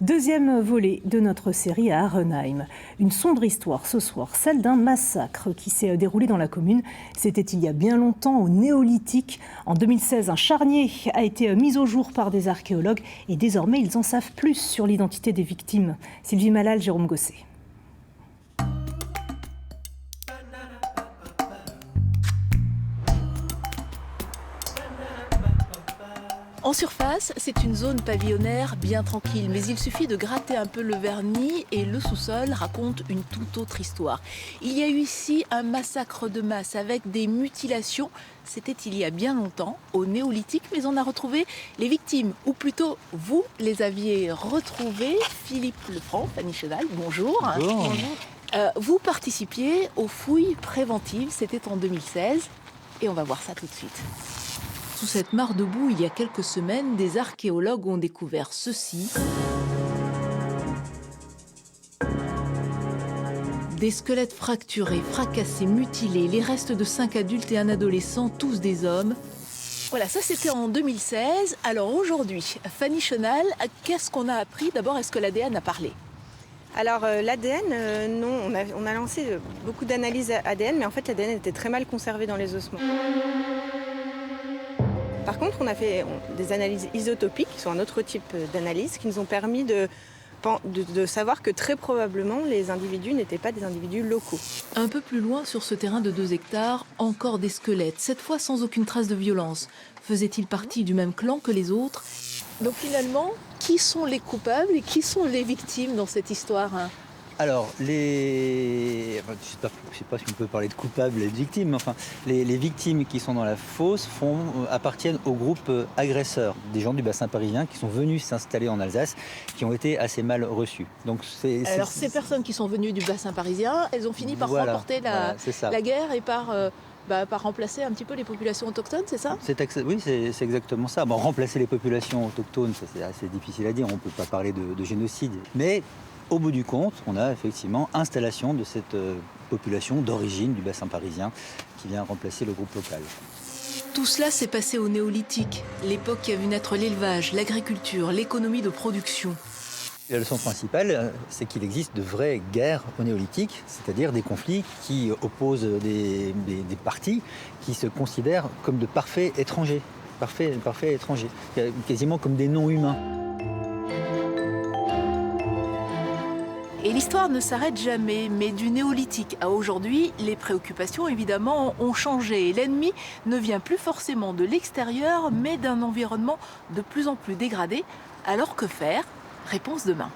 Deuxième volet de notre série à Arenheim. Une sombre histoire ce soir, celle d'un massacre qui s'est déroulé dans la commune. C'était il y a bien longtemps, au Néolithique. En 2016, un charnier a été mis au jour par des archéologues et désormais ils en savent plus sur l'identité des victimes. Sylvie Malal, Jérôme Gosset. En surface, c'est une zone pavillonnaire bien tranquille, mais il suffit de gratter un peu le vernis et le sous-sol raconte une toute autre histoire. Il y a eu ici un massacre de masse avec des mutilations. C'était il y a bien longtemps, au Néolithique, mais on a retrouvé les victimes, ou plutôt vous les aviez retrouvées. Philippe Lefranc, Fanny Chenal, bonjour. Bonjour. Vous participiez aux fouilles préventives, c'était en 2016, et on va voir ça tout de suite. Sous cette mare de boue, il y a quelques semaines, des archéologues ont découvert ceci. Des squelettes fracturés, fracassés, mutilés, les restes de 5 adultes et un adolescent, tous des hommes. Voilà, ça c'était en 2016. Alors aujourd'hui, Fanny Chenal, qu'est-ce qu'on a appris? D'abord, est-ce que l'ADN a parlé? Alors l'ADN, non, on a lancé beaucoup d'analyses ADN, mais en fait l'ADN était très mal conservé dans les ossements. Par contre, on a fait des analyses isotopiques, qui sont un autre type d'analyse, qui nous ont permis de savoir que très probablement les individus n'étaient pas des individus locaux. Un peu plus loin, sur ce terrain de 2 hectares, encore des squelettes, cette fois sans aucune trace de violence. Faisaient-ils partie du même clan que les autres? Donc finalement, qui sont les coupables et qui sont les victimes dans cette histoire? Alors, je ne sais pas si on peut parler de coupables et de victimes, mais enfin, les victimes qui sont dans la fosse appartiennent au groupe agresseur, des gens du bassin parisien qui sont venus s'installer en Alsace, qui ont été assez mal reçus. Donc, Alors ces personnes qui sont venues du bassin parisien, elles ont fini par remporter la guerre et par remplacer un petit peu les populations autochtones, c'est ça? Oui, c'est exactement ça. Bon, remplacer les populations autochtones, ça c'est assez difficile à dire, on ne peut pas parler de génocide. Mais au bout du compte, on a effectivement installation de cette population d'origine du bassin parisien qui vient remplacer le groupe local. Tout cela s'est passé au Néolithique, l'époque qui a vu naître l'élevage, l'agriculture, l'économie de production. La leçon principale, c'est qu'il existe de vraies guerres au Néolithique, c'est-à-dire des conflits qui opposent des parties qui se considèrent comme de parfaits étrangers, quasiment comme des non-humains. Et l'histoire ne s'arrête jamais, mais du Néolithique à aujourd'hui, les préoccupations évidemment ont changé. L'ennemi ne vient plus forcément de l'extérieur, mais d'un environnement de plus en plus dégradé. Alors que faire? Réponse demain.